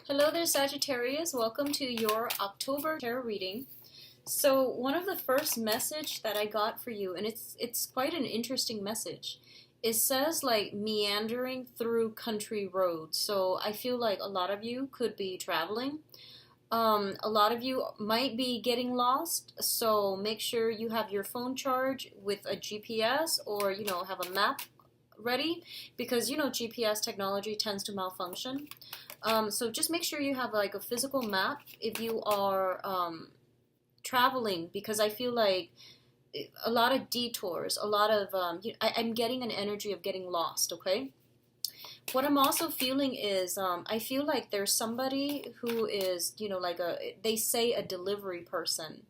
Hello there, Sagittarius. Welcome to your October tarot reading. So one of the first message that I got for you, and it's quite an interesting message. It says like meandering through country roads. So I feel like a lot of you could be traveling. A lot of you might be getting lost. So make sure you have your phone charged with a GPS or have a map ready because GPS technology tends to malfunction. So just make sure you have like a physical map if you are traveling, because I feel like a lot of detours, a lot of I'm getting an energy of getting lost. Okay. What I'm also feeling is I feel like there's somebody who is like they say a delivery person,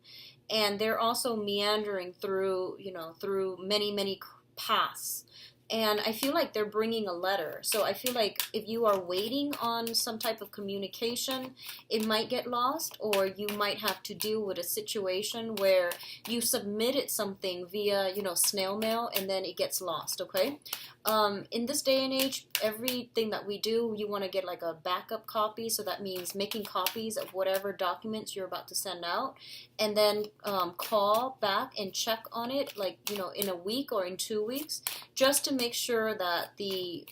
and they're also meandering through through many paths, and I feel like they're bringing a letter. So I feel like if you are waiting on some type of communication, it might get lost, or you might have to deal with a situation where you submitted something via, snail mail, and then it gets lost, okay? In this day and age, everything that we do, you want to get like a backup copy. So that means making copies of whatever documents you're about to send out, and then call back and check on it, like, in a week or in 2 weeks, just to make sure that the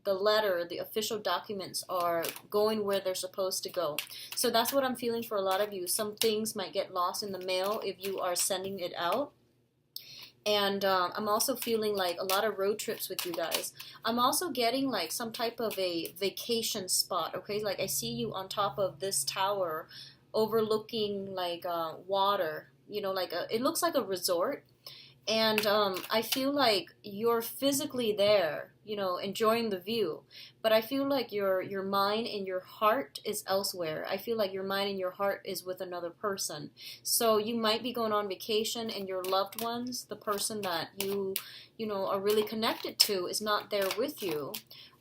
letter, the official documents are going where they're supposed to go. So that's what I'm feeling for a lot of you. Some things might get lost in the mail if you are sending it out. And I'm also feeling like a lot of road trips with you guys. I'm also getting like some type of a vacation spot, okay? Like I see you on top of this tower overlooking like water, like it looks like a resort. And I feel like you're physically there, enjoying the view, but I feel like your mind and your heart is elsewhere. I feel like your mind and your heart is with another person. So you might be going on vacation, and your loved ones, the person that you are really connected to, is not there with you,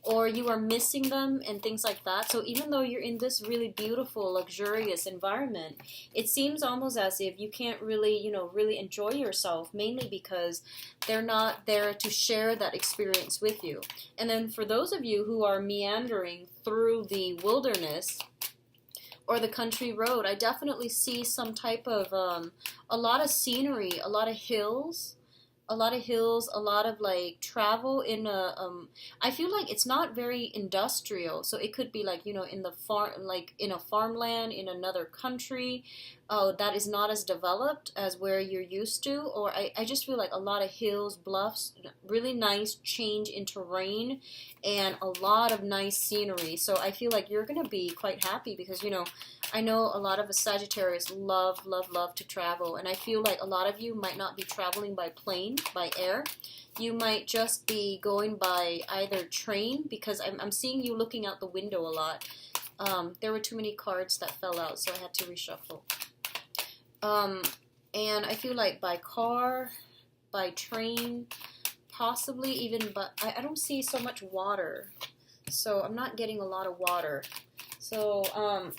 or you are missing them and things like that. So even though you're in this really beautiful, luxurious environment, it seems almost as if you can't really, really enjoy yourself, mainly because they're not there to share that experience with you. And then for those of you who are meandering through the wilderness or the country road, I definitely see some type of a lot of scenery, a lot of hills, a lot of like travel in a I feel like it's not very industrial, so it could be like in the farm, like in a farmland in another country that is not as developed as where you're used to. Or I just feel like a lot of hills, bluffs, really nice change in terrain, and a lot of nice scenery. So I feel like you're gonna be quite happy because I know a lot of us Sagittarius love to travel, and I feel like a lot of you might not be traveling by plane, by air. You might just be going by either train, because I'm seeing you looking out the window a lot. There were too many cards that fell out, so I had to reshuffle. And I feel like by car, by train, possibly even, but I don't see so much water. So I'm not getting a lot of water. So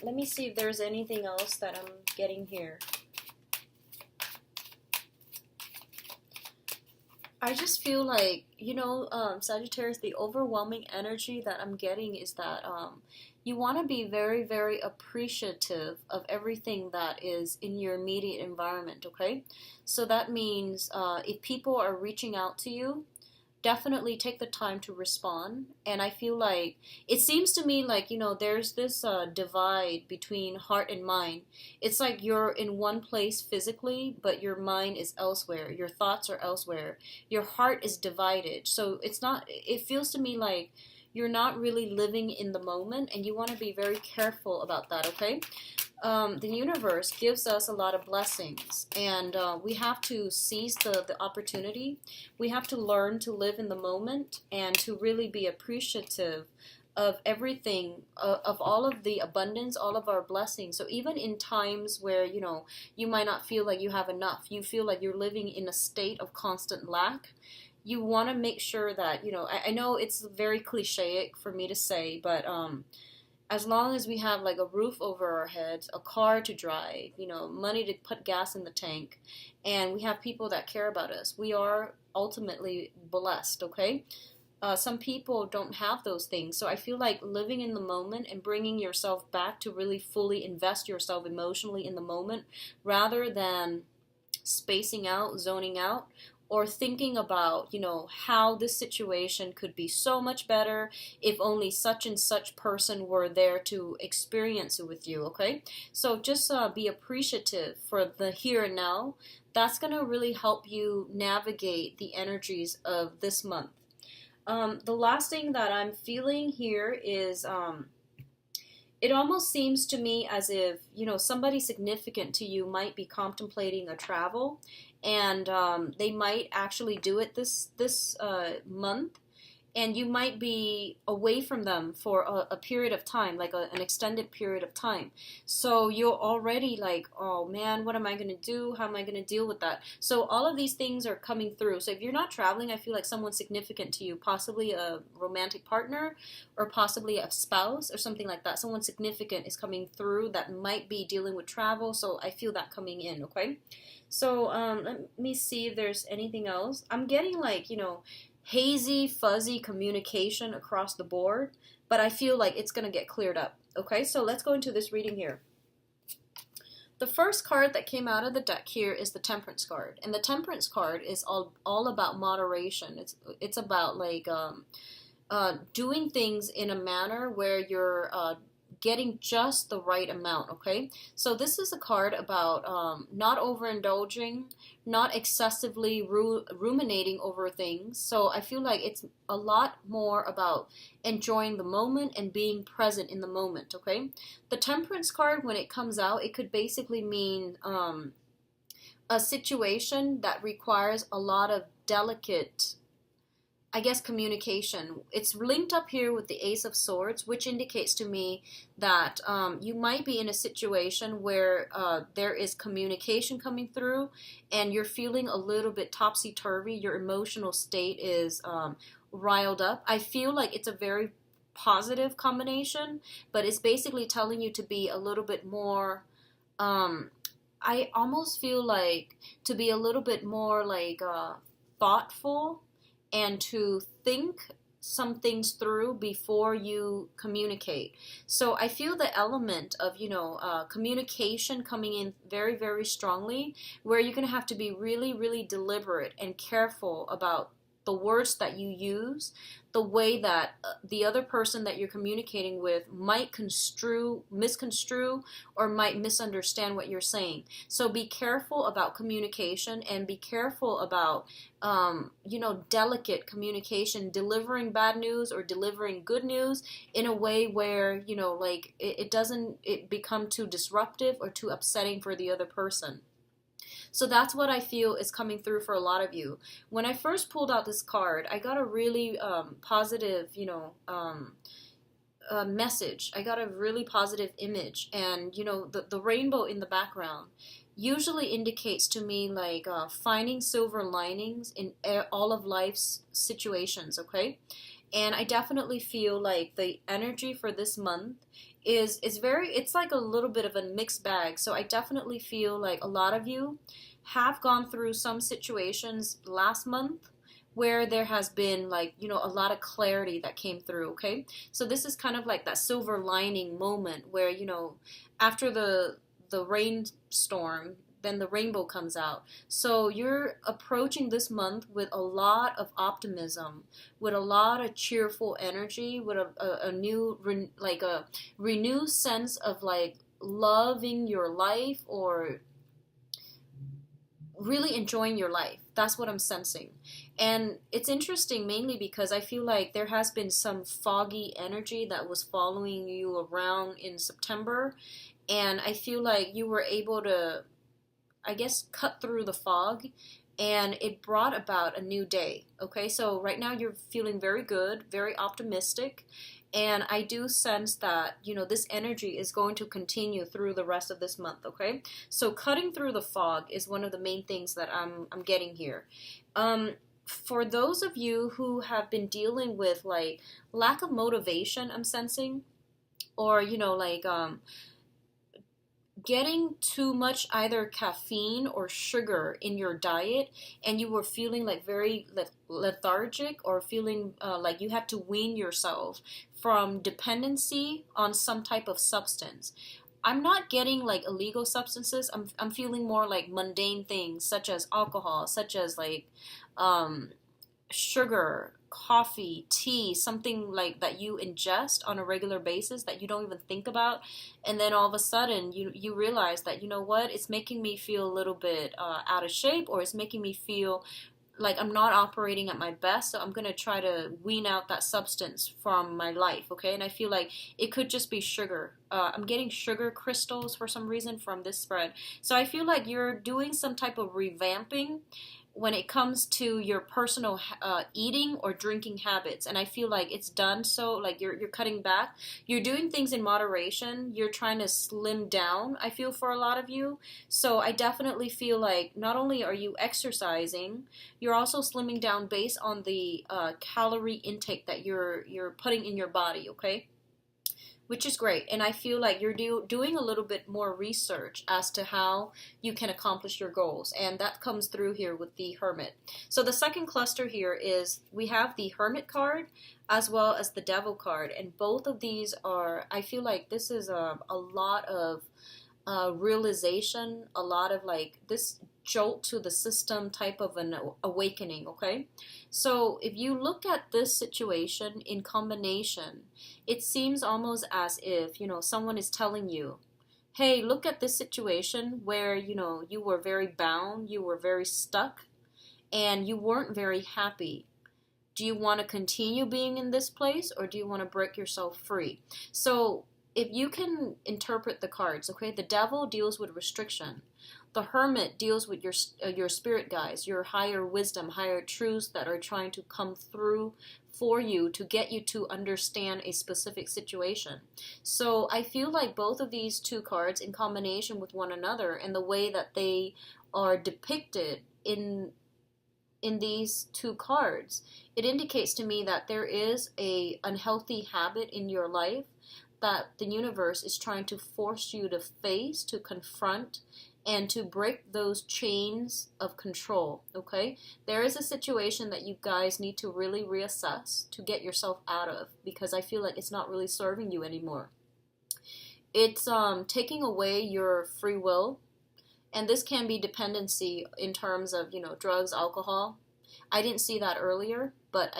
let me see if there's anything else that I'm getting here. I just feel like, Sagittarius, the overwhelming energy that I'm getting is that you want to be very appreciative of everything that is in your immediate environment, okay? So that means if people are reaching out to you, definitely take the time to respond. And I feel like it seems to me like there's this divide between heart and mind. It's like you're in one place physically, but your mind is elsewhere, your thoughts are elsewhere, your heart is divided. So it feels to me like you're not really living in the moment, and you want to be very careful about that, okay? The universe gives us a lot of blessings, and we have to seize the opportunity. We have to learn to live in the moment and to really be appreciative of everything, of all of the abundance, all of our blessings. So even in times where you might not feel like you have enough, you feel like you're living in a state of constant lack, you want to make sure that I know it's very clichéic for me to say, but as long as we have like a roof over our heads, a car to drive, money to put gas in the tank, and we have people that care about us, we are ultimately blessed, okay? Some people don't have those things. So I feel like living in the moment and bringing yourself back to really fully invest yourself emotionally in the moment rather than spacing out, zoning out, or thinking about, how this situation could be so much better if only such and such person were there to experience it with you, okay? So just be appreciative for the here and now. That's going to really help you navigate the energies of this month. The last thing that I'm feeling here is it almost seems to me as if, somebody significant to you might be contemplating a travel, and they might actually do it this month, and you might be away from them for a period of time, like an extended period of time. So you're already like, oh man, what am I going to do? How am I going to deal with that? So all of these things are coming through. So if you're not traveling, I feel like someone significant to you, possibly a romantic partner or possibly a spouse or something like that. Someone significant is coming through that might be dealing with travel. So I feel that coming in, okay? So let me see if there's anything else. I'm getting like, hazy, fuzzy communication across the board, but I feel like it's going to get cleared up. Okay, so let's go into this reading here. The first card that came out of the deck here is the Temperance card, and the Temperance card is all about moderation. It's about like doing things in a manner where you're getting just the right amount, okay? So this is a card about not overindulging, not excessively ruminating over things. So I feel like it's a lot more about enjoying the moment and being present in the moment, okay? The Temperance card, when it comes out, it could basically mean a situation that requires a lot of delicate, I guess, communication. It's linked up here with the Ace of Swords, which indicates to me that you might be in a situation where there is communication coming through and you're feeling a little bit topsy-turvy. Your emotional state is riled up. I feel like it's a very positive combination, but it's basically telling you to be a little bit more, I almost feel like to be a little bit more like thoughtful and to think some things through before you communicate. So I feel the element of, communication coming in very, very strongly, where you're going to have to be really, really deliberate and careful about the words that you use, the way that the other person that you're communicating with might misconstrue, or might misunderstand what you're saying. So be careful about communication and be careful about, delicate communication, delivering bad news or delivering good news in a way where, it doesn't become too disruptive or too upsetting for the other person. So that's what I feel is coming through for a lot of you. When I first pulled out this card, I got a really positive, message. I got a really positive image. And, the rainbow in the background usually indicates to me like finding silver linings in all of life's situations, okay? And I definitely feel like the energy for this month is it's like a little bit of a mixed bag. So I definitely feel like a lot of you have gone through some situations last month where there has been like, a lot of clarity that came through, okay? So this is kind of like that silver lining moment where, after the rainstorm, then the rainbow comes out. So you're approaching this month with a lot of optimism, with a lot of cheerful energy, with a new, like a renewed sense of like loving your life or really enjoying your life. That's what I'm sensing. And it's interesting mainly because I feel like there has been some foggy energy that was following you around in September. And I feel like you were able to, I guess, cut through the fog, and it brought about a new day, okay? So right now you're feeling very good, very optimistic, and I do sense that, this energy is going to continue through the rest of this month, okay? So cutting through the fog is one of the main things that I'm getting here. For those of you who have been dealing with, like, lack of motivation, I'm sensing, or, getting too much either caffeine or sugar in your diet, and you were feeling like very lethargic, or feeling like you had to wean yourself from dependency on some type of substance. I'm not getting like illegal substances. I'm feeling more like mundane things such as alcohol, such as like um, sugar, coffee, tea, something like that you ingest on a regular basis that you don't even think about, and then all of a sudden you realize that, you know what, it's making me feel a little bit out of shape, or it's making me feel like I'm not operating at my best, so I'm gonna try to wean out that substance from my life, okay? And I feel like it could just be sugar. I'm getting sugar crystals for some reason from this spread. So I feel like you're doing some type of revamping when it comes to your personal eating or drinking habits, and I feel like it's done. So like you're cutting back, you're doing things in moderation, you're trying to slim down, I feel, for a lot of you. So I definitely feel like not only are you exercising, you're also slimming down based on the calorie intake that you're putting in your body, okay? Which is great. And I feel like you're doing a little bit more research as to how you can accomplish your goals. And that comes through here with the Hermit. So the second cluster here is we have the Hermit card as well as the Devil card. And both of these are, I feel like this is a lot of realization, a lot of like this jolt to the system type of an awakening, okay? So if you look at this situation in combination, it seems almost as if, someone is telling you, hey, look at this situation where, you were very bound, you were very stuck, and you weren't very happy. Do you want to continue being in this place, or do you want to break yourself free? So if you can interpret the cards, okay, the Devil deals with restriction. The Hermit deals with your spirit guides, your higher wisdom, higher truths that are trying to come through for you to get you to understand a specific situation. So I feel like both of these two cards in combination with one another, and the way that they are depicted in these two cards, it indicates to me that there is a unhealthy habit in your life that the universe is trying to force you to face, to confront, and to break those chains of control, okay? There is a situation that you guys need to really reassess to get yourself out of, because I feel like it's not really serving you anymore. It's taking away your free will, and this can be dependency in terms of, drugs, alcohol. I didn't see that earlier, but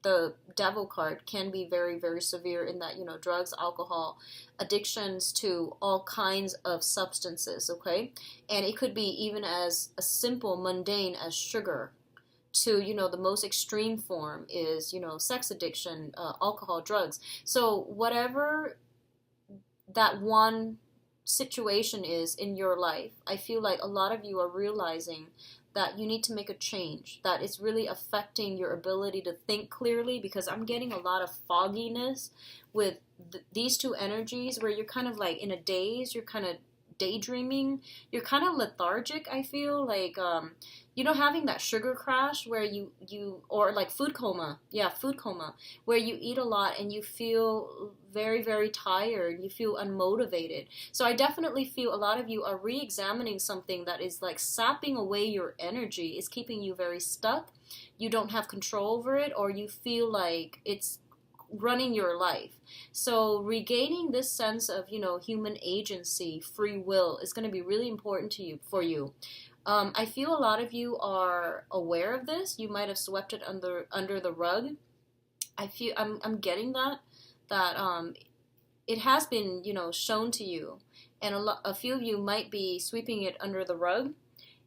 the Devil card can be very, very severe in that, drugs, alcohol, addictions to all kinds of substances, okay? And it could be even as a simple, mundane as sugar, to, the most extreme form is, sex addiction, alcohol, drugs. So whatever that one situation is in your life, I feel like a lot of you are realizing that you need to make a change, that it's really affecting your ability to think clearly, because I'm getting a lot of fogginess with these two energies, where you're kind of like in a daze, you're kind of daydreaming, you're kind of lethargic, I feel like, having that sugar crash where you or like food coma, food coma, where you eat a lot and you feel very, very tired, you feel unmotivated. So I definitely feel a lot of you are re-examining something that is like sapping away your energy, is keeping you very stuck, you don't have control over it, or you feel like it's running your life. So regaining this sense of, human agency, free will, is going to be really important for you. I feel a lot of you are aware of this. You might have swept it under the rug. I'm getting that it has been, shown to you, and a few of you might be sweeping it under the rug.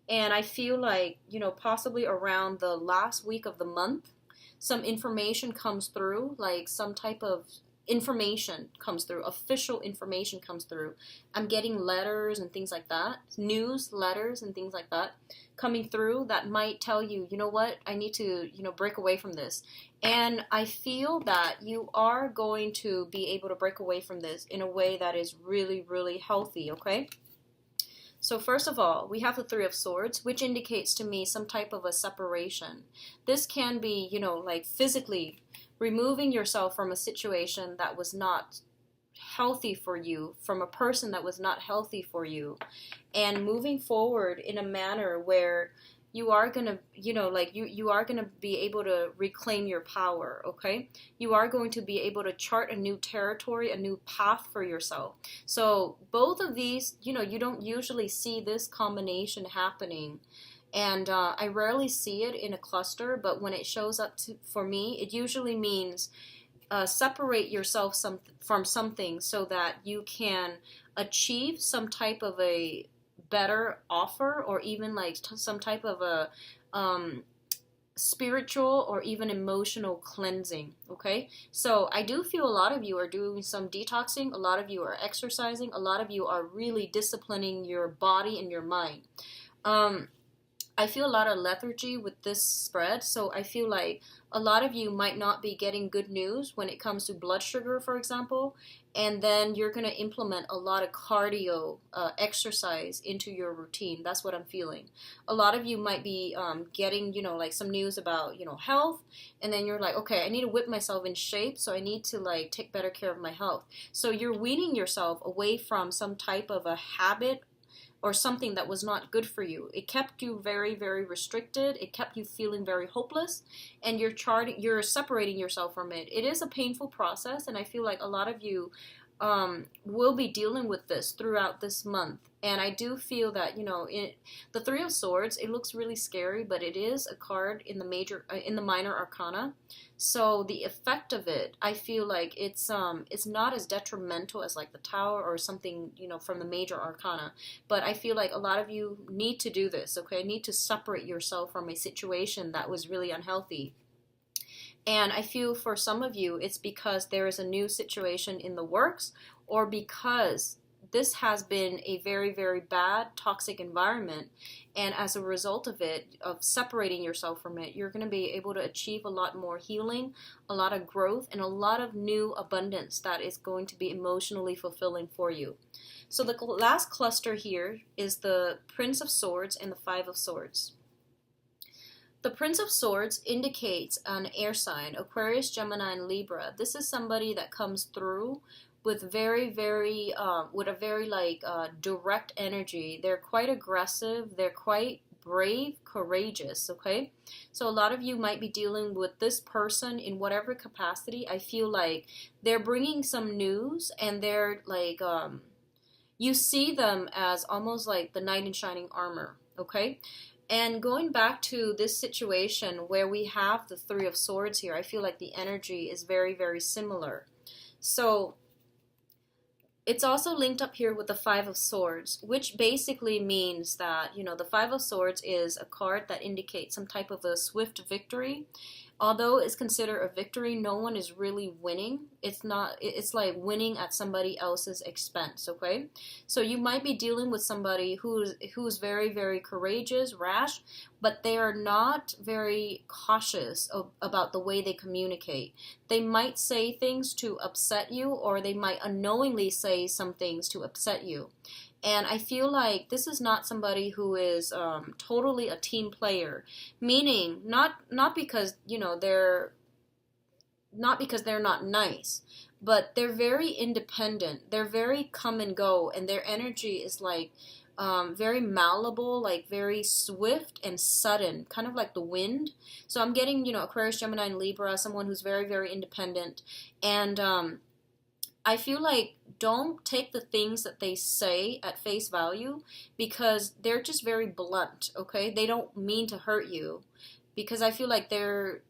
And I feel like, possibly around the last week of the month, some information comes through, like some type of information comes through, official information comes through. I'm getting letters and things like that, news letters and things like that coming through that might tell you, you know what, I need to, break away from this. And I feel that you are going to be able to break away from this in a way that is really, really healthy, okay? So first of all, we have the Three of Swords, which indicates to me some type of a separation. This can be, like physically removing yourself from a situation that was not healthy for you from a person that was not healthy for you, and moving forward in a manner where you are gonna, like you are gonna be able to reclaim your power, okay? You are going to be able to chart a new territory, a new path for yourself. So both of these, you don't usually see this combination happening. And I rarely see it in a cluster, but when it shows up for me, it usually means separate yourself from something so that you can achieve some type of a better offer, or even like some type of a spiritual or even emotional cleansing. Okay, so I do feel a lot of you are doing some detoxing, a lot of you are exercising, a lot of you are really disciplining your body and your mind. I feel a lot of lethargy with this spread, so I feel like a lot of you might not be getting good news when it comes to blood sugar, for example, and then you're going to implement a lot of cardio exercise into your routine. That's what I'm feeling. A lot of you might be getting, like some news about, health, and then you're like, okay, I need to whip myself in shape, so I need to like take better care of my health. So you're weaning yourself away from some type of a habit or something that was not good for you. It kept you very, very restricted. It kept you feeling very hopeless, and you're separating yourself from it. It is a painful process, and I feel like a lot of you will be dealing with this throughout this month. And I do feel that, the Three of Swords, it looks really scary, but it is a card in the minor arcana. So the effect of it, I feel like it's not as detrimental as like the Tower or something, from the major arcana. But I feel like a lot of you need to do this, okay? Need to separate yourself from a situation that was really unhealthy. And I feel for some of you, it's because there is a new situation in the works, or because this has been a very, very bad, toxic environment. And as a result of it, of separating yourself from it, you're going to be able to achieve a lot more healing, a lot of growth, and a lot of new abundance that is going to be emotionally fulfilling for you. So the last cluster here is the Prince of Swords and the Five of Swords. The Prince of Swords indicates an air sign, Aquarius, Gemini, and Libra. This is somebody that comes through with a very direct energy. They're quite aggressive. They're quite brave, courageous, okay? So a lot of you might be dealing with this person in whatever capacity. I feel like they're bringing some news, and they're like, you see them as almost like the knight in shining armor, okay? And going back to this situation where we have the Three of Swords here, I feel like the energy is very, very similar. So it's also linked up here with the Five of Swords, which basically means that, the Five of Swords is a card that indicates some type of a swift victory. Although it's considered a victory, no one is really winning. It's like winning at somebody else's expense, okay? So you might be dealing with somebody who's very, very courageous, rash, but they are not very cautious about the way they communicate. They might say things to upset you, or they might unknowingly say some things to upset you. And I feel like this is not somebody who is totally a team player, meaning not because they're not nice, but they're very independent. They're very come and go, and their energy is like very malleable, like very swift and sudden, kind of like the wind. So I'm getting Aquarius, Gemini, and Libra, someone who's very, very independent, and I feel like don't take the things that they say at face value, because they're just very blunt, okay? They don't mean to hurt you, because I feel like they're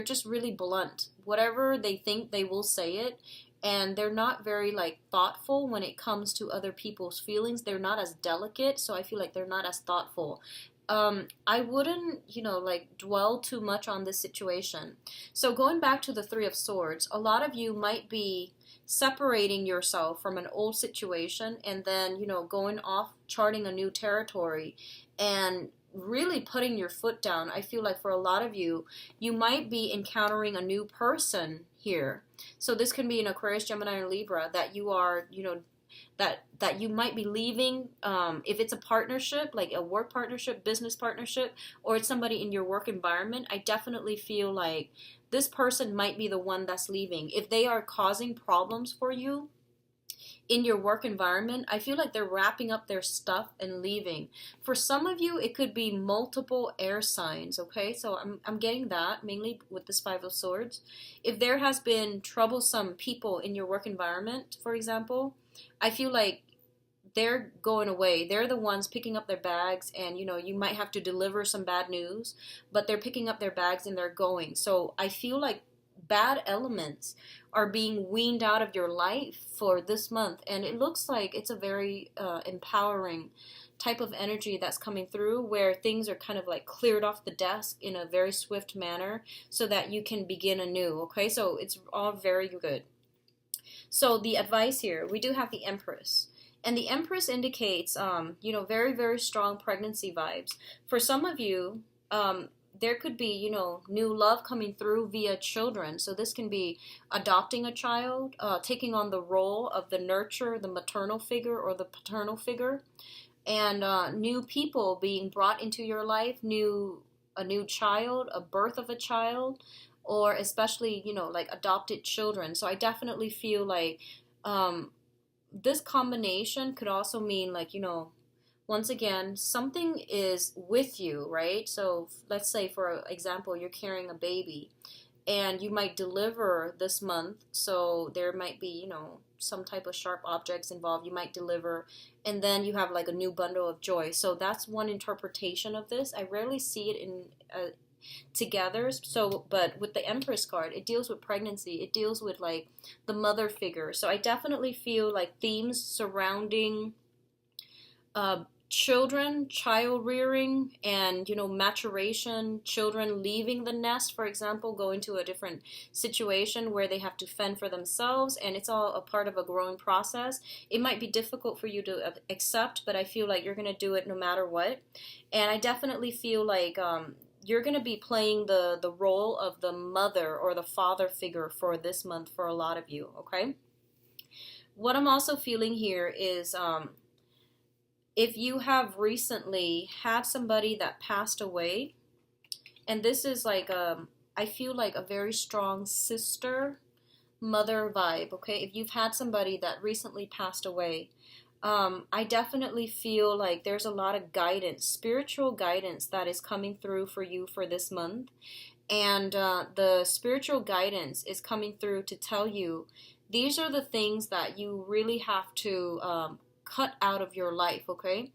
just really blunt. Whatever they think, they will say it, and they're not very like thoughtful when it comes to other people's feelings. They're not as delicate, so I feel like they're not as thoughtful. I wouldn't, like dwell too much on this situation. So going back to the Three of Swords, a lot of you might be separating yourself from an old situation, and then, going off, charting a new territory, and really putting your foot down. I feel like for a lot of you, you might be encountering a new person here. So this can be an Aquarius, Gemini, and Libra that you are, that you might be leaving. If it's a partnership, like a work partnership, business partnership, or it's somebody in your work environment, I definitely feel like this person might be the one that's leaving. If they are causing problems for you in your work environment, I feel like they're wrapping up their stuff and leaving. For some of you, it could be multiple air signs, okay? So I'm getting that, mainly with this Five of Swords. If there has been troublesome people in your work environment, for example, I feel like they're going away. They're the ones picking up their bags, and you might have to deliver some bad news, but they're picking up their bags and they're going. So I feel like bad elements are being weaned out of your life for this month, and it looks like it's a very empowering type of energy that's coming through, where things are kind of like cleared off the desk in a very swift manner so that you can begin anew. Okay, so it's all very good. So the advice here, we do have the Empress. And the Empress indicates, very, very strong pregnancy vibes. For some of you, there could be, new love coming through via children. So this can be adopting a child, taking on the role of the nurturer, the maternal figure or the paternal figure, and new people being brought into your life, a new child, a birth of a child, or especially, like adopted children. So I definitely feel like this combination could also mean like, once again, something is with you, right? So let's say, for example, you're carrying a baby and you might deliver this month. So there might be, some type of sharp objects involved. You might deliver, and then you have like a new bundle of joy. So that's one interpretation of this. I rarely see it in together. So, but with the Empress card, it deals with pregnancy. It deals with like the mother figure. So I definitely feel like themes surrounding children, child rearing, and maturation, children leaving the nest, for example, going to a different situation where they have to fend for themselves, and it's all a part of a growing process. It might be difficult for you to accept, but I feel like you're going to do it no matter what. And I definitely feel like you're going to be playing the role of the mother or the father figure for this month for a lot of you, okay? What I'm also feeling here is if you have recently had somebody that passed away, and this is like I feel like a very strong sister mother vibe, okay? If you've had somebody that recently passed away, I definitely feel like there's a lot of guidance, spiritual guidance that is coming through for you for this month. And the spiritual guidance is coming through to tell you these are the things that you really have to cut out of your life, okay?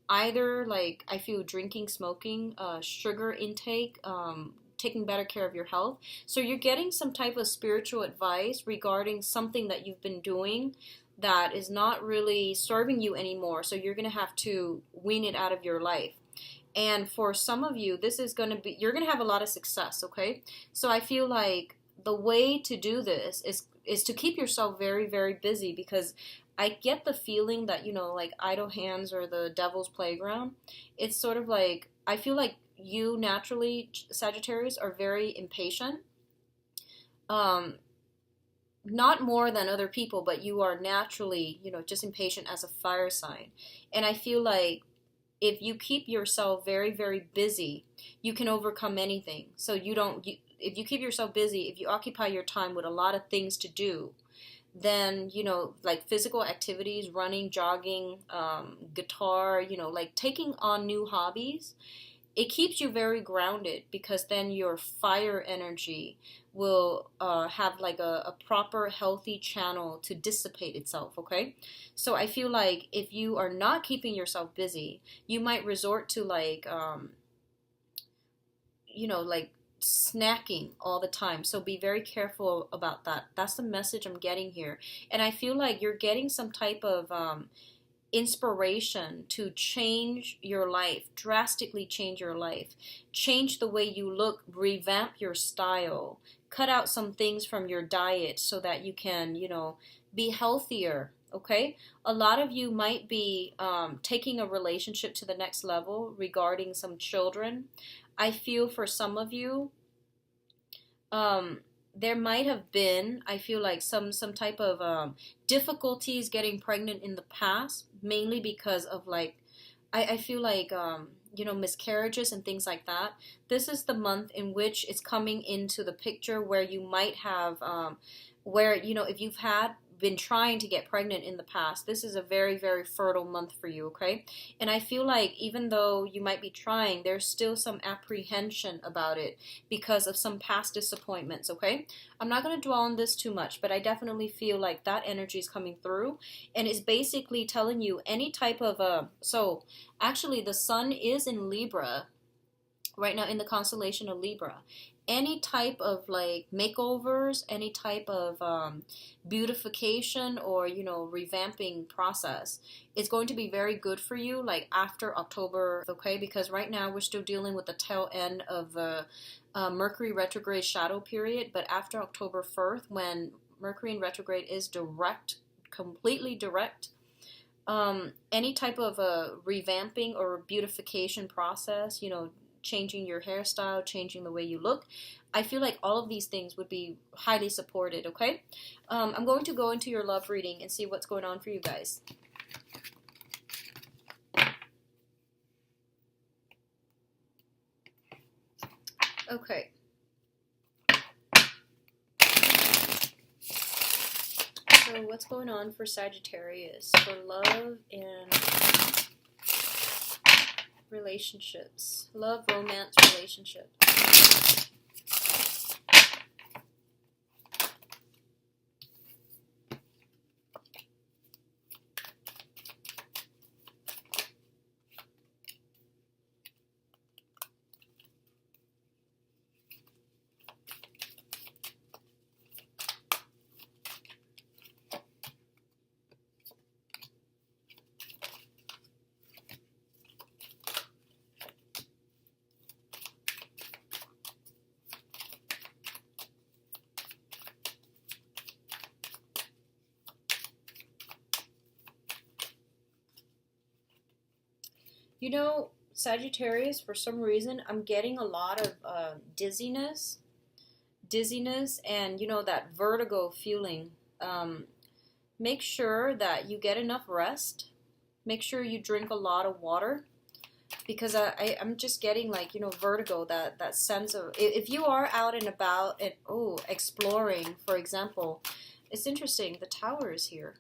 Either like I feel drinking, smoking, sugar intake, taking better care of your health. So you're getting some type of spiritual advice regarding something that you've been doing that is not really serving you anymore. So you're going to have to wean it out of your life. And for some of you, this is going to be, you're going to have a lot of success, okay? So I feel like the way to do this is to keep yourself very, very busy, because I get the feeling that, like idle hands or the devil's playground. It's sort of like, I feel like you naturally, Sagittarius, are very impatient. Not more than other people, but you are naturally, just impatient as a fire sign. And I feel like if you keep yourself very, very busy, you can overcome anything. So if you keep yourself busy, if you occupy your time with a lot of things to do, then, like physical activities, running, jogging, guitar, like taking on new hobbies, it keeps you very grounded, because then your fire energy will have like a proper healthy channel to dissipate itself, okay? So I feel like if you are not keeping yourself busy, you might resort to like, like snacking all the time. So be very careful about that. That's the message I'm getting here. And I feel like you're getting some type of inspiration to change your life, drastically change your life, change the way you look, revamp your style, cut out some things from your diet so that you can, be healthier, okay? A lot of you might be taking a relationship to the next level regarding some children. I feel for some of you, there might have been, I feel like some type of difficulties getting pregnant in the past, mainly because of like, I feel like miscarriages and things like that, this is the month in which it's coming into the picture where you might have, where, if you've been trying to get pregnant in the past, this is a very, very fertile month for you, okay? And I feel like even though you might be trying, there's still some apprehension about it because of some past disappointments, okay? I'm not going to dwell on this too much, but I definitely feel like that energy is coming through, and it's basically telling you any type of, so actually the sun is in Libra right now, in the constellation of Libra. Any type of like makeovers, any type of beautification or revamping process is going to be very good for you, like after October, okay? Because right now we're still dealing with the tail end of the Mercury retrograde shadow period, but after October 1st, when Mercury in retrograde is direct, completely direct, any type of revamping or beautification process, changing your hairstyle, changing the way you look, I feel like all of these things would be highly supported, okay? I'm going to go into your love reading and see what's going on for you guys. Okay. So what's going on for Sagittarius for love and relationships? Love, romance, relationships. Sagittarius, for some reason, I'm getting a lot of dizziness, and that vertigo feeling. Make sure that you get enough rest. Make sure you drink a lot of water, because I'm just getting like vertigo, that sense of, if you are out and about and exploring, for example, it's interesting, the Tower is here.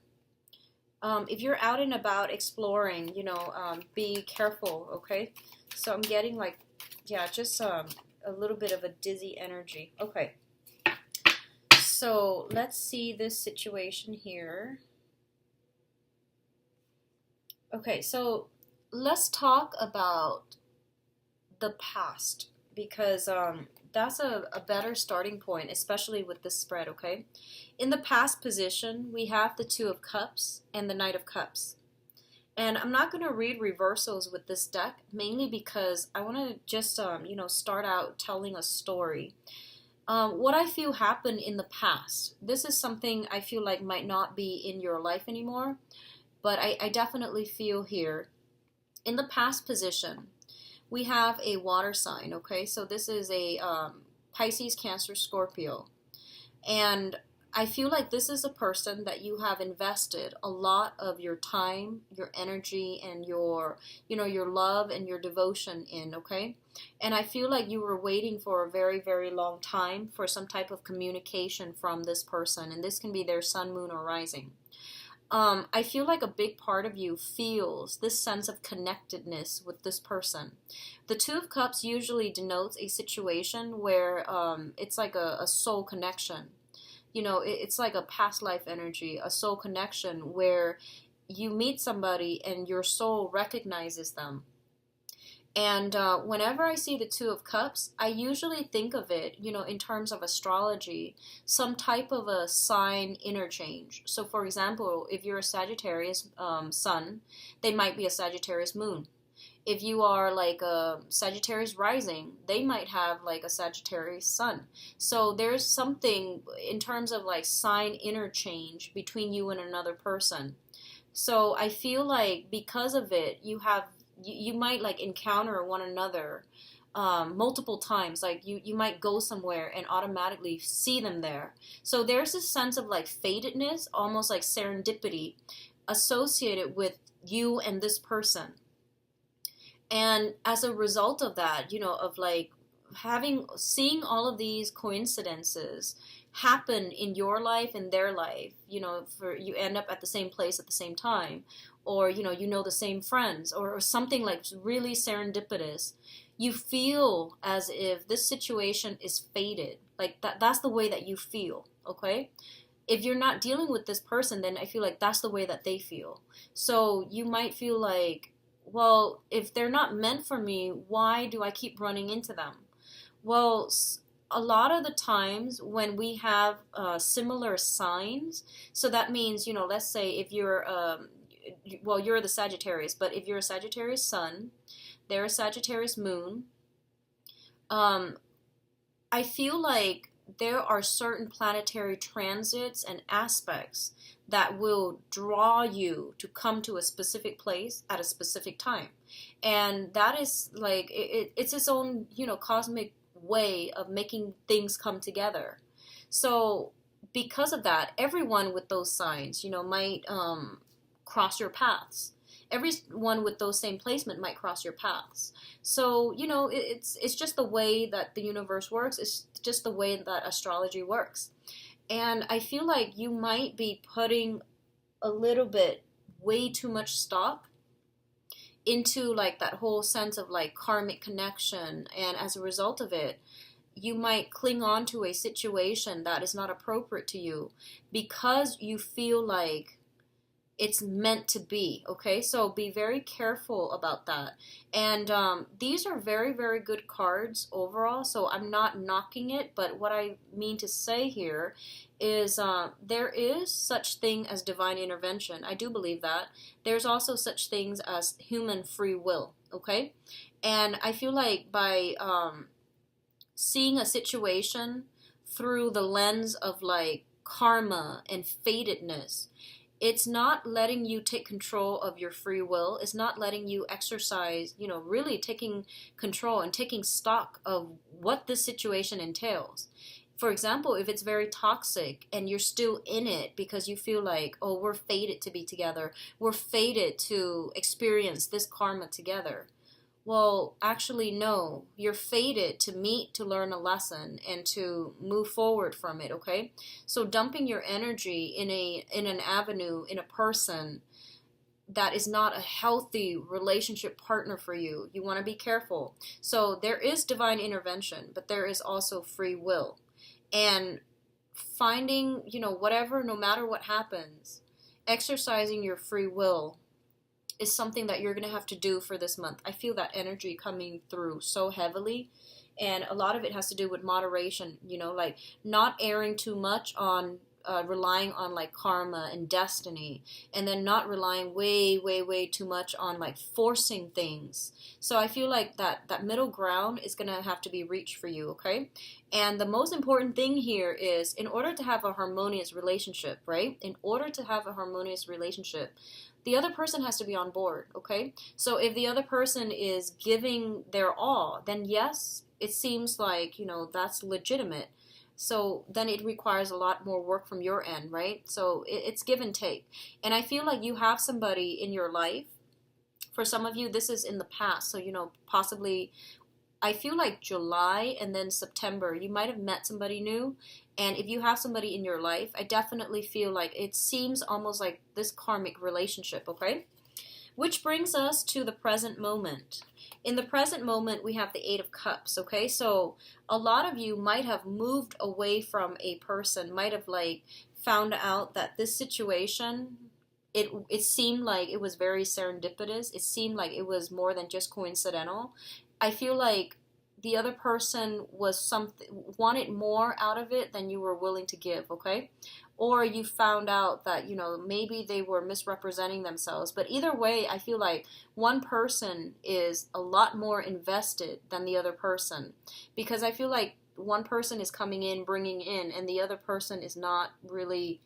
If you're out and about exploring, be careful, okay? So I'm getting like, yeah, just a little bit of a dizzy energy. Okay. So let's see this situation here. Okay, so let's talk about the past, because that's a better starting point, especially with this spread, okay? In the past position, we have the Two of Cups and the Knight of Cups. And I'm not going to read reversals with this deck, mainly because I want to just, start out telling a story. What I feel happened in the past, this is something I feel like might not be in your life anymore, but I definitely feel here. In the past position, we have a water sign, okay? So this is a Pisces, Cancer, Scorpio. And I feel like this is a person that you have invested a lot of your time, your energy, and your love and your devotion in, okay? And I feel like you were waiting for a very, very long time for some type of communication from this person. And this can be their sun, moon, or rising. I feel like a big part of you feels this sense of connectedness with this person. The Two of Cups usually denotes a situation where it's like a soul connection. It's like a past life energy, a soul connection where you meet somebody and your soul recognizes them. And whenever I see the Two of Cups, I usually think of it, in terms of astrology, some type of a sign interchange. So, for example, if you're a Sagittarius sun, they might be a Sagittarius moon. If you are like a Sagittarius rising, they might have like a Sagittarius sun. So there's something in terms of like sign interchange between you and another person. So I feel like because of it, you might like encounter one another multiple times. Like you might go somewhere and automatically see them there. So there's this sense of like fatedness, almost like serendipity associated with you and this person. And as a result of that, of like seeing all of these coincidences happen in your life and their life, for you end up at the same place at the same time, or the same friends, or something like really serendipitous, you feel as if this situation is fated. Like that's the way that you feel, okay? If you're not dealing with this person, then I feel like that's the way that they feel. So you might feel like, well, if they're not meant for me, why do I keep running into them? Well, a lot of the times when we have similar signs, so that means, let's say if you're, well, you're the Sagittarius, but if you're a Sagittarius sun, they're a Sagittarius moon, um, I feel like there are certain planetary transits and aspects that will draw you to come to a specific place at a specific time. And that is like, it's its own, cosmic way of making things come together. So, because of that, everyone with those signs, might cross your paths. Everyone with those same placement might cross your paths. So, it's just the way that the universe works. It's just the way that astrology works. And I feel like you might be putting a little bit way too much stock into like that whole sense of like karmic connection, and as a result of it, you might cling on to a situation that is not appropriate to you because you feel like it's meant to be, okay? So be very careful about that. And these are very, very good cards overall, so I'm not knocking it, but what I mean to say here is there is such thing as divine intervention. I do believe that. There's also such things as human free will, okay? And I feel like by seeing a situation through the lens of like karma and fatedness, it's not letting you take control of your free will. It's not letting you exercise, really taking control and taking stock of what this situation entails. For example, if it's very toxic and you're still in it because you feel like, oh, we're fated to be together, we're fated to experience this karma together. Well, actually, no. You're fated to meet, to learn a lesson, and to move forward from it, okay? So dumping your energy in an avenue, in a person that is not a healthy relationship partner for you, you want to be careful. So there is divine intervention, but there is also free will. And finding, whatever, no matter what happens, exercising your free will is something that you're going to have to do for this month. I feel that energy coming through so heavily, and a lot of it has to do with moderation, like not erring too much on relying on like karma and destiny, and then not relying way, way, way too much on like forcing things. So I feel like that middle ground is going to have to be reached for you, okay? And the most important thing here is, in order to have a harmonious relationship, right? In order to have a harmonious relationship, the other person has to be on board, okay? So if the other person is giving their all, then yes, it seems like, that's legitimate. So then it requires a lot more work from your end, right? So it's give and take. And I feel like you have somebody in your life. For some of you, this is in the past. So, possibly, I feel like July and then September, you might have met somebody new. And if you have somebody in your life, I definitely feel like it seems almost like this karmic relationship, okay? Which brings us to the present moment. In the present moment, we have the Eight of Cups, okay? So a lot of you might have moved away from a person, might have like found out that this situation, it seemed like it was very serendipitous. It seemed like it was more than just coincidental. I feel like the other person wanted more out of it than you were willing to give, okay? Or you found out that, maybe they were misrepresenting themselves. But either way, I feel like one person is a lot more invested than the other person. Because I feel like one person is coming in, bringing in, and the other person is not really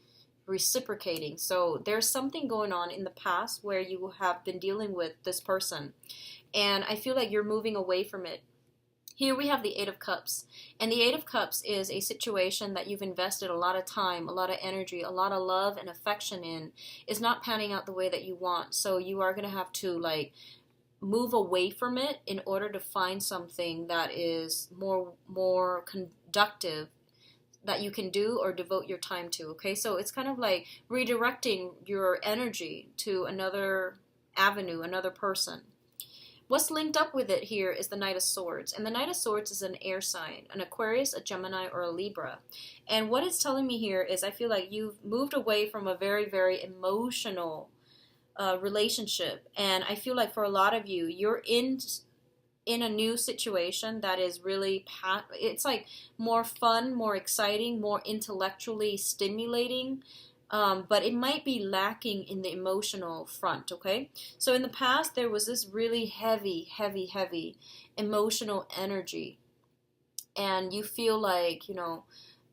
reciprocating. So there's something going on in the past where you have been dealing with this person. And I feel like you're moving away from it. Here we have the Eight of Cups, and the Eight of Cups is a situation that you've invested a lot of time, a lot of energy, a lot of love and affection in, is not panning out the way that you want. So you are going to have to like move away from it in order to find something that is more conductive that you can do or devote your time to. Okay, so it's kind of like redirecting your energy to another avenue, another person. What's linked up with it here is the Knight of Swords. And the Knight of Swords is an air sign, an Aquarius, a Gemini, or a Libra. And what it's telling me here is I feel like you've moved away from a very, very emotional relationship. And I feel like for a lot of you, you're in a new situation that is really, it's like more fun, more exciting, more intellectually stimulating. But it might be lacking in the emotional front, okay? So in the past, there was this really heavy, heavy, heavy emotional energy. And you feel like,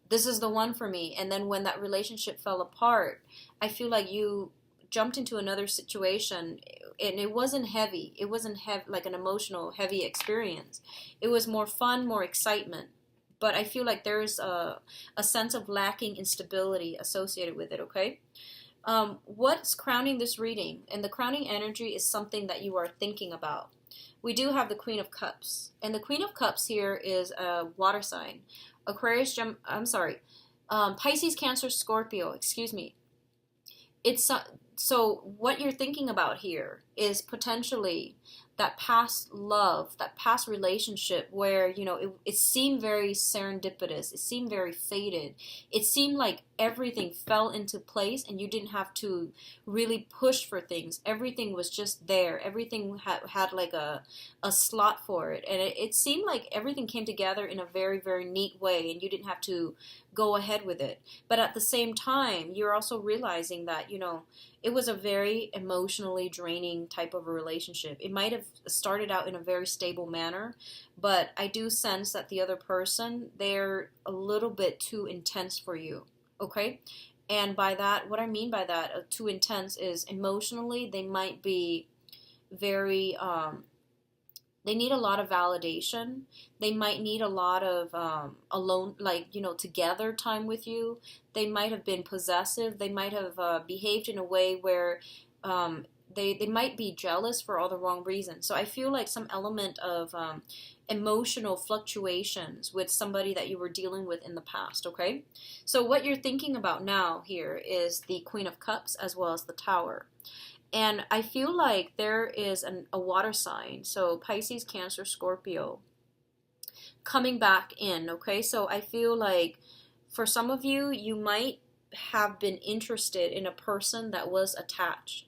this is the one for me. And then when that relationship fell apart, I feel like you jumped into another situation and it wasn't heavy. It wasn't like an emotional, heavy experience. It was more fun, more excitement. But I feel like there's a sense of lacking instability associated with it, okay? What's crowning this reading? And the crowning energy is something that you are thinking about. We do have the Queen of Cups. And the Queen of Cups here is a water sign. Aquarius, Pisces, Cancer, Scorpio, excuse me. It's so what you're thinking about here is potentially that past love, that past relationship where, it seemed very serendipitous. It seemed very fated. It seemed like everything fell into place and you didn't have to really push for things. Everything was just there. Everything had like a slot for it. And it seemed like everything came together in a very, very neat way and you didn't have to go ahead with it. But at the same time, you're also realizing that, it was a very emotionally draining type of a relationship. It might have started out in a very stable manner, but I do sense that the other person, they're a little bit too intense for you, okay? And by that, what I mean by that, too intense, is emotionally, they might be very, they need a lot of validation. They might need a lot of alone, like, together time with you. They might have been possessive. They might have behaved in a way where they might be jealous for all the wrong reasons. So I feel like some element of emotional fluctuations with somebody that you were dealing with in the past, okay? So what you're thinking about now here is the Queen of Cups as well as the Tower. And I feel like there is a water sign, so Pisces, Cancer, Scorpio, coming back in, okay? So I feel like for some of you, you might have been interested in a person that was attached.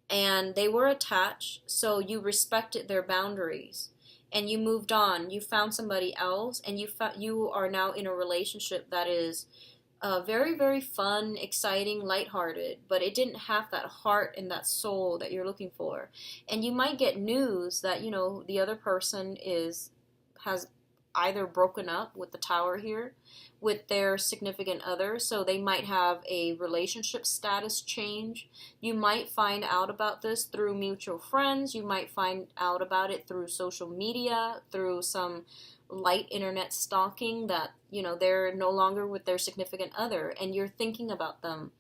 And they were attached, so you respected their boundaries. And you moved on. You found somebody else, and you are now in a relationship that is very, very fun, exciting, lighthearted, but it didn't have that heart and that soul that you're looking for. And you might get news that, the other person has either broken up with the Tower here with their significant other, so they might have a relationship status change. You might find out about this through mutual friends. You might find out about it through social media, through some light internet stalking that, they're no longer with their significant other and you're thinking about them.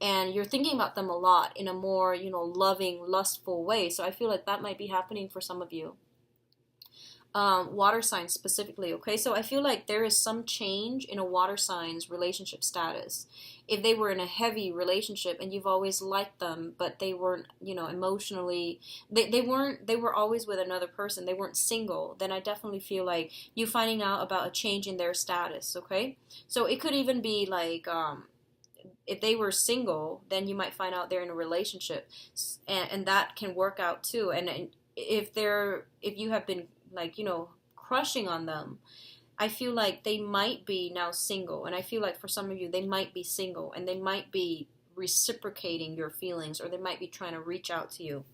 And you're thinking about them a lot in a more, loving, lustful way. So I feel like that might be happening for some of you. Water signs specifically, okay? So I feel like there is some change in a water sign's relationship status. If they were in a heavy relationship and you've always liked them, but they weren't, emotionally, they were always with another person, they weren't single, then I definitely feel like you finding out about a change in their status, okay? So it could even be like, if they were single, then you might find out they're in a relationship, and that can work out too. And if you have been like, crushing on them, I feel like they might be now single. And I feel like for some of you, they might be single and they might be reciprocating your feelings, or they might be trying to reach out to you.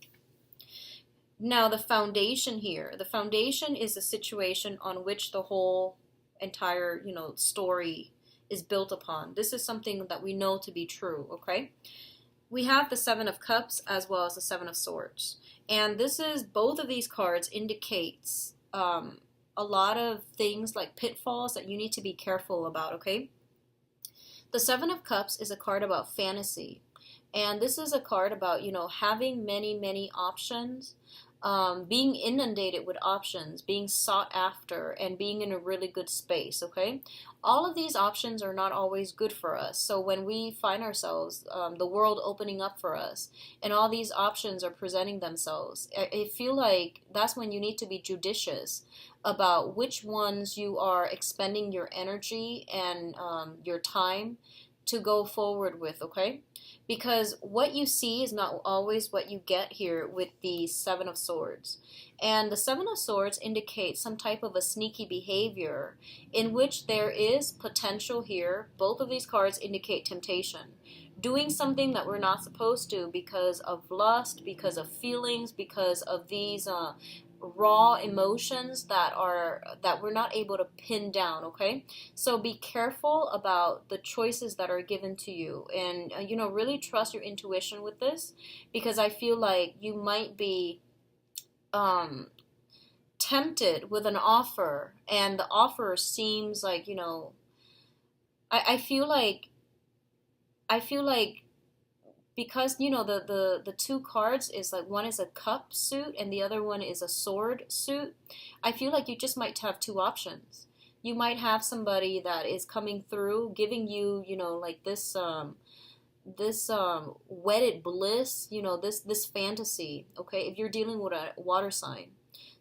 Now, the foundation here, the foundation is a situation on which the whole entire, story is built upon. This is something that we know to be true, okay? We have the Seven of Cups as well as the Seven of Swords. And both of these cards indicates a lot of things like pitfalls that you need to be careful about, okay? The Seven of Cups is a card about fantasy. And this is a card about, having many, many options, being inundated with options, being sought after, and being in a really good space, okay? All of these options are not always good for us. So when we find ourselves, the world opening up for us, and all these options are presenting themselves, I feel like that's when you need to be judicious about which ones you are expending your energy and your time to go forward with, okay? Because what you see is not always what you get here with the Seven of Swords. And the Seven of Swords indicates some type of a sneaky behavior in which there is potential here. Both of these cards indicate temptation. Doing something that we're not supposed to because of lust, because of feelings, because of these raw emotions that we're not able to pin down, okay? So be careful about the choices that are given to you, and really trust your intuition with this, because I feel like you might be tempted with an offer, and the offer seems like, I feel like because the two cards is like, one is a cup suit and the other one is a sword suit. I feel like you just might have two options. You might have somebody that is coming through giving you, like this wedded bliss, this fantasy, okay? If you're dealing with a water sign.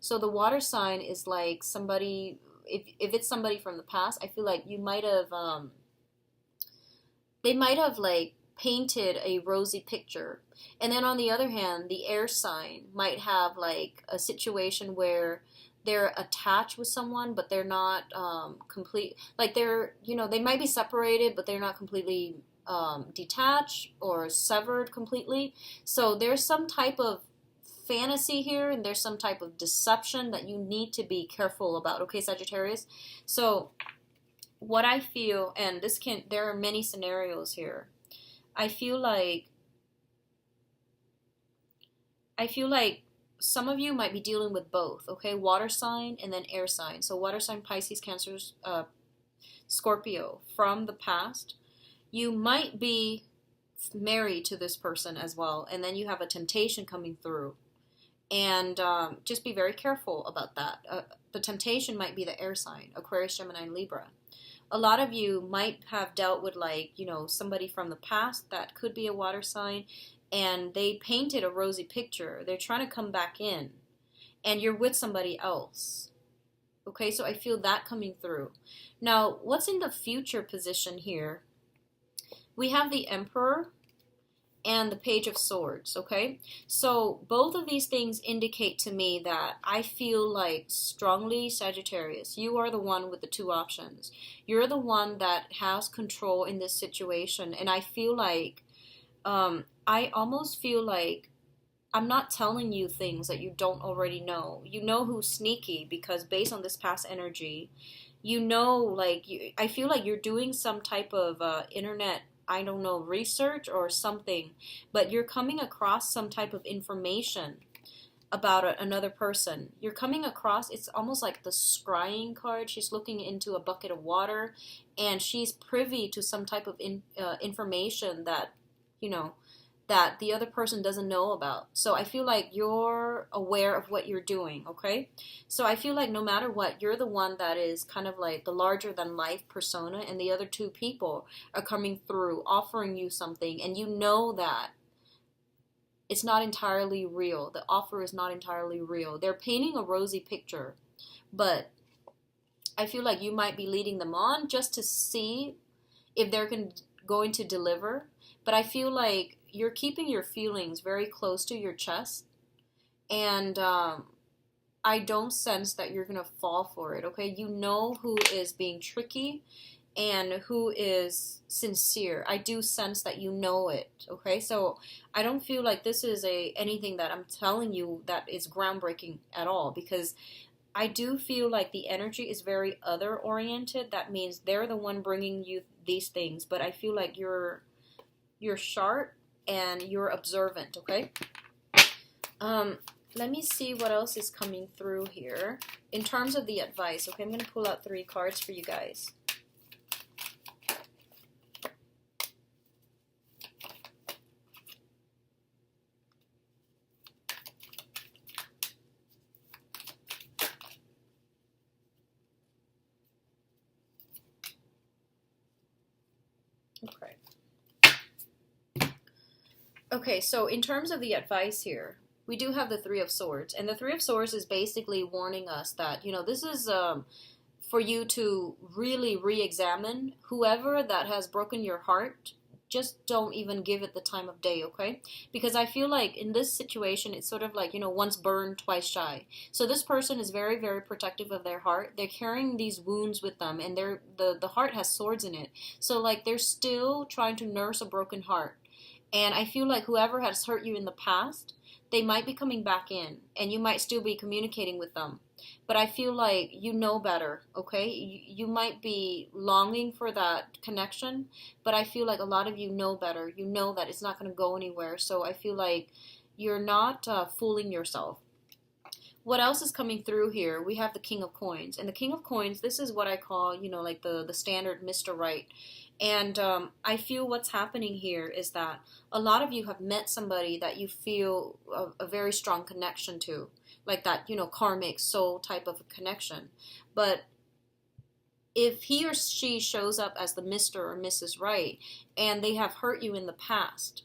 So the water sign is like somebody, if it's somebody from the past, I feel like you might have they might have like painted a rosy picture. And then on the other hand, the air sign might have like a situation where they're attached with someone, but they're not complete. Like they might be separated, but they're not completely detached or severed completely. So there's some type of fantasy here, and there's some type of deception that you need to be careful about, okay, Sagittarius? So what I feel, and there are many scenarios here. I feel like some of you might be dealing with both, okay? Water sign and then air sign. So water sign, Pisces, Cancer, Scorpio from the past. You might be married to this person as well, and then you have a temptation coming through. And just be very careful about that. The temptation might be the air sign, Aquarius, Gemini, and Libra. A lot of you might have dealt with somebody from the past that could be a water sign, and they painted a rosy picture. They're trying to come back in, and you're with somebody else. Okay, so I feel that coming through. Now, what's in the future position here? We have the Emperor and the Page of Swords, okay? So both of these things indicate to me that I feel like strongly, Sagittarius, you are the one with the two options. You're the one that has control in this situation, and I feel like, I almost feel like I'm not telling you things that you don't already know. You know who's sneaky, because based on this past energy, I feel like you're doing some type of internet, I don't know, research or something, but you're coming across some type of information about another person. You're coming across, it's almost like the scrying card. She's looking into a bucket of water, and she's privy to some type of information that, that the other person doesn't know about. So I feel like you're aware of what you're doing, okay? So I feel like no matter what, you're the one that is kind of like the larger than life persona, and the other two people are coming through offering you something, and you know that it's not entirely real. The offer is not entirely real. They're painting a rosy picture, but I feel like you might be leading them on just to see if they're going to deliver. But I feel like you're keeping your feelings very close to your chest, and I don't sense that you're going to fall for it, okay? You know who is being tricky and who is sincere. I do sense that you know it, okay? So I don't feel like this is anything that I'm telling you that is groundbreaking at all, because I do feel like the energy is very other-oriented. That means they're the one bringing you these things, but I feel like you're sharp and you're observant, okay? Let me see what else is coming through here in terms of the advice, okay? I'm going to pull out 3 cards for you guys. Okay, so in terms of the advice here, we do have the Three of Swords. And the Three of Swords is basically warning us that, this is for you to really re-examine whoever that has broken your heart. Just don't even give it the time of day, okay? Because I feel like in this situation, it's sort of like, once burned, twice shy. So this person is very, very protective of their heart. They're carrying these wounds with them, and the heart has swords in it. So, like, they're still trying to nurse a broken heart. And I feel like whoever has hurt you in the past, they might be coming back in, and you might still be communicating with them. But I feel like you know better, okay? You might be longing for that connection, but I feel like a lot of you know better. You know that it's not going to go anywhere. So I feel like you're not fooling yourself. What else is coming through here? We have the King of Coins. And the King of Coins, this is what I call, like the standard Mr. Right. And I feel what's happening here is that a lot of you have met somebody that you feel a very strong connection to. Like that, karmic soul type of a connection. But if he or she shows up as the Mr. or Mrs. Right, and they have hurt you in the past,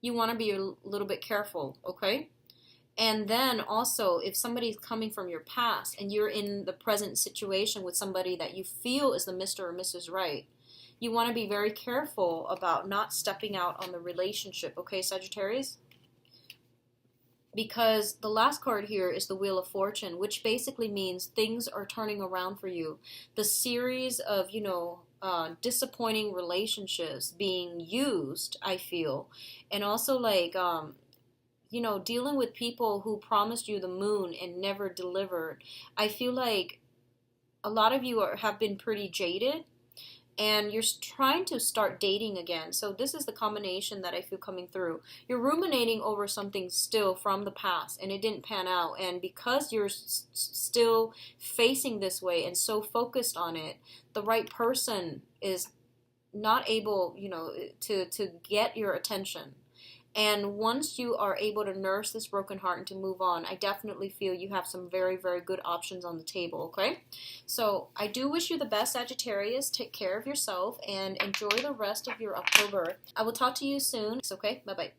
you want to be a little bit careful, okay? And then also, if somebody's coming from your past and you're in the present situation with somebody that you feel is the Mr. or Mrs. Right, you want to be very careful about not stepping out on the relationship, okay, Sagittarius? Because the last card here is the Wheel of Fortune, which basically means things are turning around for you. The series of, disappointing relationships being used, I feel. And also, like, dealing with people who promised you the moon and never delivered. I feel like a lot of you have been pretty jaded, and you're trying to start dating again. So this is the combination that I feel coming through. You're ruminating over something still from the past, and it didn't pan out. And because you're still facing this way and so focused on it, the right person is not able, to get your attention. And once you are able to nurse this broken heart and to move on, I definitely feel you have some very, very good options on the table, okay? So I do wish you the best, Sagittarius. Take care of yourself and enjoy the rest of your October. I will talk to you soon. It's okay. Bye-bye.